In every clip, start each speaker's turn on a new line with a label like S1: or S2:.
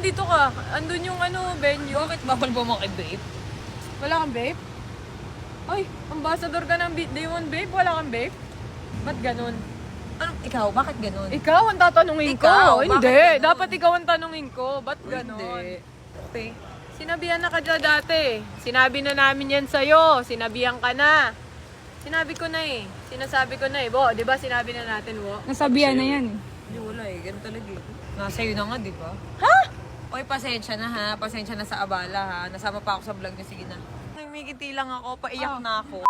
S1: nandito ka? Andun yung venue.
S2: Bakit bawal ba maki-vape?
S1: Wala kang vape? Ay, ambassador ka ng Demon Vape? Wala kang vape? Ba't ganun?
S2: Ano, ikaw, bakit ganun?
S1: Ikaw ang tatanungin ko.
S2: Ikaw,
S1: Hindi,
S2: bakit ganun?
S1: dapat ikaw ang tanungin ko. Ba't ganun?
S2: Hindi. Okay.
S1: Sinabihan na ka dyan dati. Sinabi na namin yan sa'yo. Sinabihan ka na. Sinabi ko na eh. Sinasabi ko na eh. Bo, di ba sinabi na natin, Bo?
S3: Nasabihan na yan eh.
S2: Hindi, wala eh. Ganun talaga eh. Nasa'yo na nga, di ba?
S1: Ha?
S2: Oy, pasensya na ha. Pasensya na sa abala ha. Nasama pa ako sa vlog niyo. Sige na. Ngumigiti lang ako. Paiyak na ako.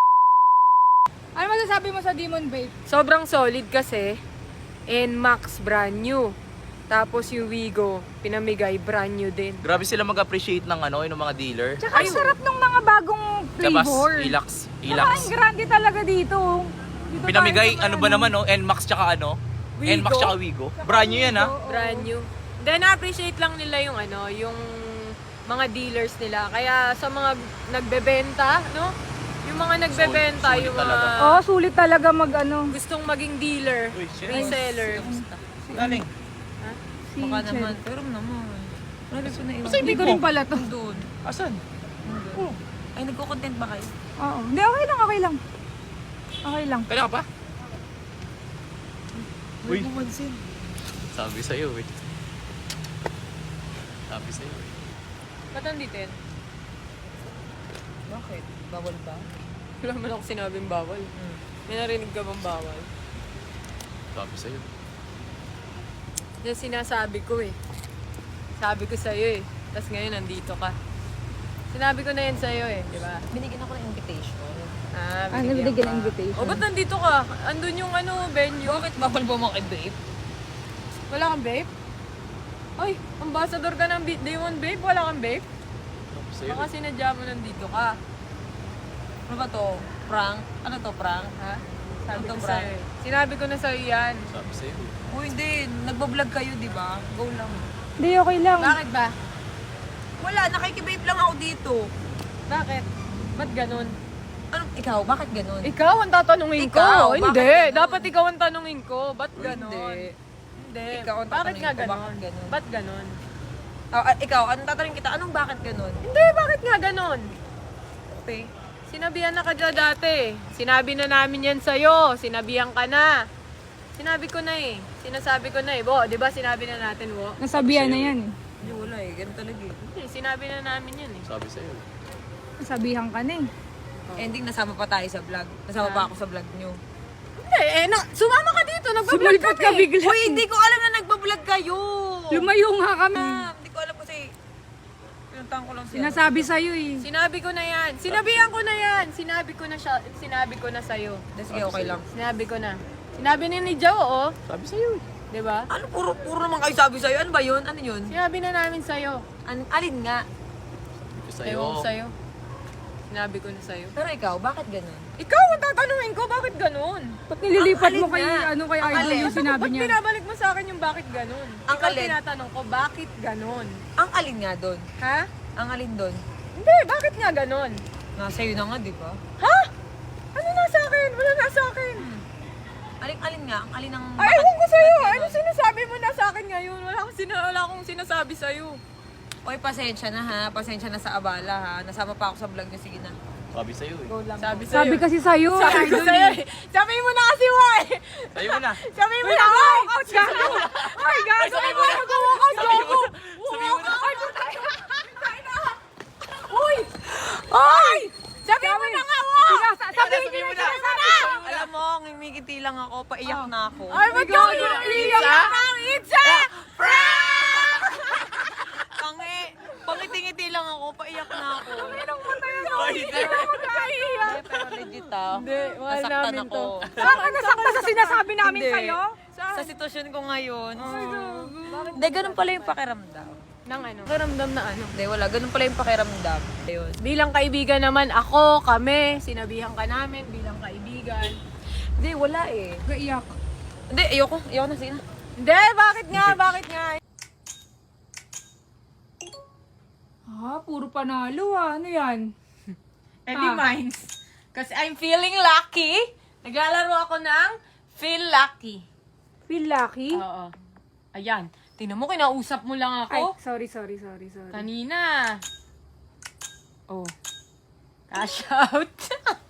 S3: Ano masasabi mo sa Demon Vape?
S1: Sobrang solid kasi. NMAX brand new. Tapos yung Wigo, pinamigay brand new din.
S4: Grabe sila mag-appreciate ng yung mga dealer.
S3: Tsaka ang sarap ng mga bagong
S4: Labas,
S3: flavor.
S4: Ilax.
S3: Tsaka ang grande talaga dito. Dito
S4: Pinamigay,
S3: tayo sa
S4: ano ba naman, NMAX tsaka
S1: Wigo?
S4: NMAX tsaka Wigo. Brand new yan, ha?
S1: Brand new. Then na-appreciate lang nila yung yung mga dealers nila. Kaya sa mga nagbebenta, no? Yung mga nagbebenta,
S4: Sulit
S1: yung mga
S4: talaga.
S3: Oo, sulit talaga
S1: gustong maging dealer,
S4: Uy, shit.
S1: reseller.
S4: Galing.
S2: Baka naman. Pero naman. Marami ko na iwan.
S3: Hindi ko rin pala to.
S2: Doon.
S4: Asan?
S2: Ay, nagko-content ba kayo?
S3: Oo. Hindi, okay lang, okay lang. Okay lang.
S4: Kaya ka pa? Uy.
S2: Uy. Bumansin.
S4: Sabi sa'yo, eh. Sabi sa'yo, eh.
S1: Ba't nandito yan?
S2: Bakit? Bawal ba?
S1: Wala man ako sinabing bawal. May narinig ka bang bawal?
S4: Sabi sa'yo.
S1: Yan sinasabi ko eh. Sabi ko sa'yo eh. Tapos ngayon nandito ka. Sinabi ko na yan sa'yo eh, di ba?
S2: Binigyan ako ng invitation.
S3: Nabigyan
S1: ka.
S3: ng invitation.
S1: O ba't nandito ka? Andun yung venue.
S2: Bakit bawal ba maki-vape?
S1: Wala kang vape? Ay, ambassador ka ng Demon Vape? Wala kang vape?
S4: Sabi sa'yo,
S1: Baka sinadya mo nandito ka.
S2: Ano ba to? Prank? Ano to, prank?
S1: Ha? Sabi
S2: Ano
S1: ko
S2: to,
S1: sa'yo eh. Sinabi ko na sa'yo yan.
S4: Sabi sa'yo, eh.
S2: Uy, hindi. Nagbablog kayo, di ba? Go lang.
S3: Hindi, okay lang.
S1: Bakit ba?
S2: Wala, nakikivape lang ako dito.
S1: Bakit? Ba't ganun?
S2: Ano, ikaw, bakit ganun?
S1: Ikaw ang tatanungin ko.
S2: Ikaw,
S1: Hindi.
S2: bakit ganun?
S1: Dapat ikaw ang tanungin ko. Ba't ganun?
S2: Hindi.
S1: Hindi.
S2: Ikaw ang
S1: Bakit
S2: tatanungin
S1: nga
S2: ko,
S1: ganun?
S2: bakit ganun?
S1: Ba't ganun?
S2: Ikaw, anong tatanungin kita? Anong bakit ganun?
S1: Hindi, bakit nga ganun?
S2: Okay.
S1: Sinabihan na ka dyan dati. Sinabi na namin yan sa'yo. Sinabihan ka na. Sinabi ko na eh. Sinasabi ko na eh. Bo, di ba sinabi na natin, Bo?
S3: Nasabihan na yan eh.
S2: Hindi, wala eh. Ganun talaga eh.
S1: Hindi, sinabi na namin yan eh.
S4: Sabi sa'yo, eh.
S3: Nasabihan ka na eh.
S2: Ending, nasama pa tayo sa vlog. Nasama pa ako sa vlog nyo.
S1: Hindi, sumama ka dito. Nagbablog
S3: Sumulpot ka bigla.
S2: Uy, hindi ko alam na nagbablog kayo.
S3: Lumayo nga kami.
S2: Hindi ko alam kasi pinuntahan ko lang siya.
S3: Sinasabi sa'yo eh.
S1: Sinabi ko na yan. Sinabihan ko na yan. Sinabi ko na siya. Sinabi ko na sa'yo.
S2: Sige, okay lang.
S1: Sinabi ko na. Sinabi ni Joe, oh.
S4: Sabi sa'yo, eh.
S1: Di ba?
S2: Ano, puro naman kayo sabi sa'yo. Ano ba yun? Ano yun?
S1: Sinabi na namin sa'yo.
S2: Alin nga?
S4: Sabi sa'yo.
S1: Ewan ko sa'yo. Sinabi ko na sa'yo.
S2: Pero ikaw, bakit ganun?
S1: Ikaw ang tatanungin ko, bakit ganun?
S3: Ba't nililipat
S2: Ang
S3: mo
S2: alin
S3: kay,
S2: nga?
S3: kay
S2: Ang
S3: Idol
S2: alin?
S3: yung sinabi
S1: Ba't
S3: niya?
S1: binabalik mo sa akin yung bakit ganun?
S2: Ang
S1: Ikaw
S2: alin?
S1: tinatanong ko, bakit ganun?
S2: Ang alin nga doon?
S1: Ha?
S2: Ang alin doon?
S1: Hindi, bakit nga ganun?
S2: Sa'yo na nga, di ba?
S1: Ha? Ano nasa akin? Wala nasa akin.
S2: Alin nga? Ang alin ng...
S1: Ay, ewan ko sa'yo. Ano sinasabi mo na sa akin ngayon? Wala akong sinasabi sa'yo.
S2: Oy, pasensya na ha. Pasensya na sa abala ha. Nasama pa ako sa vlog niyo. Sige na.
S4: Sabi sa'yo, eh.
S1: Sabi sa'yo.
S3: Sabi kasi sa'yo.
S1: Sabi ko
S3: Idol
S1: sa'yo.
S3: eh.
S1: Sabi mo na kasi, Wai.
S4: Sa'yo mo na.
S1: Sabi mo na, walkout ka. Ay, gago. Sabi mo na, mag-walkout ka ako.
S4: Sabi mo na.
S1: Uy! Ay! Sabi mo na nga, Wai.
S3: Sabihin mo na.
S2: Alam mo, ngumigiti lang ako. Paiyak na ako.
S1: Ay, ba't ka iiyak ka? It's a prank!
S2: Pangiti-ngiti lang ako. Paiyak na ako.
S1: Naiiyak.
S2: Pero legit ah.
S1: Hindi, mahal
S2: Nasaktan
S1: namin
S2: ako.
S1: to.
S3: Saan ka nasakta sa sinasabi namin
S2: Hindi.
S3: sa'yo?
S2: Sa sitwasyon ko ngayon. Hindi, ganun pala yung pakiramdam.
S1: Nang ano? Karamdam na ano?
S2: Hindi, wala. Ganun pala yung pakiramdam. Ayun.
S1: Bilang kaibigan naman, ako, kami, sinabihan ka namin bilang kaibigan.
S2: Hindi, wala eh.
S3: Gaiyak.
S2: Hindi, ayoko. Ayoko na, sige na.
S1: Hindi, bakit nga? Bakit nga?
S3: Puro panalo Ano yan?
S1: Eddie Mines. Kasi I'm feeling lucky. Naglalaro ako ng Feel Lucky.
S3: Feel lucky?
S1: Oo. Ayan. Tingnan mo, kinausap mo lang
S3: Ay,
S1: ako.
S3: sorry.
S1: Kanina. Oh. Cash out.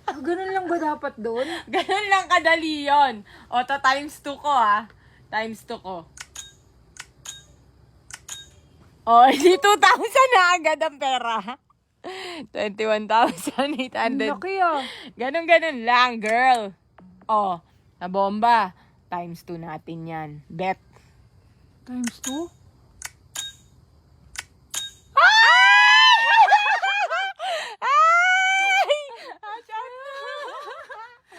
S3: Ah, ganun lang ba dapat doon?
S1: Ganun lang kadali yun. O, times 2 ko Times 2 ko. O, di 2,000 na agad ang pera. 21,800.
S3: Laki ah.
S1: Ganun lang, girl. O, na bomba. Times 2 natin yan. Bet.
S3: Times 2?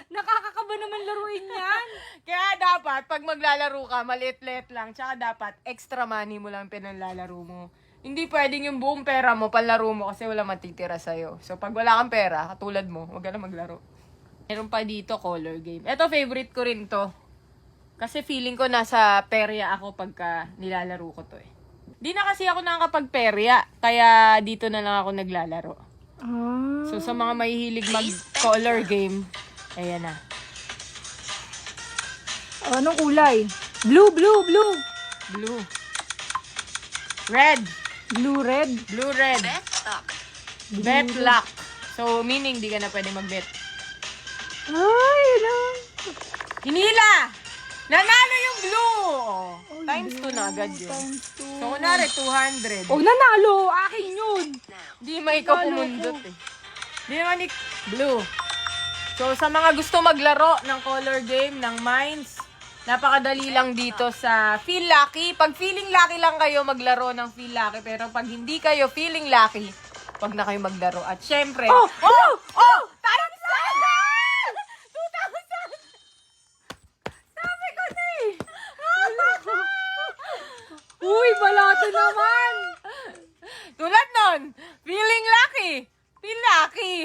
S3: Nakakakaba naman laruin yan.
S1: Kaya dapat, pag maglalaro ka, maliit-liit lang. Tsaka dapat, extra money mo lang pinanlalaro mo. Hindi pwedeng yung buong pera mo, panlaro mo kasi wala matitira sa'yo. So, pag wala kang pera, katulad mo, huwag ka na maglaro. Meron pa dito, color game. Ito, favorite ko rin to. Kasi feeling ko nasa perya ako pagka nilalaro ko to eh. Di na kasi ako nakakapag-perya, kaya dito na lang ako naglalaro.
S3: Ah.
S1: So, sa mga mahihilig mag-color game, ayan na.
S3: Anong kulay? Blue.
S1: Blue. Red.
S3: Blue-red.
S1: Blue-red. Bet luck. So, meaning, di ka na pwede mag-bet.
S3: Ay, ano?
S1: Hinila! Nanalo yung blue! Times 2 na agad yun.
S3: Times 2.
S1: So, kunwari, 200.
S3: Oh, nanalo! Akin yun!
S1: Di may ikaw pumundot eh. Di naman blue. So, sa mga gusto maglaro ng color game, ng Minds, napakadali lang dito sa Feel Lucky. Pag feeling lucky lang kayo, maglaro ng Feel Lucky. Pero pag hindi kayo feeling lucky, wag na kayo maglaro. At syempre,
S3: Oh!
S1: Times 2,000!
S3: Sabi ko na eh! Uy, balato naman!
S1: Tulad nun, feeling lucky. Feel lucky.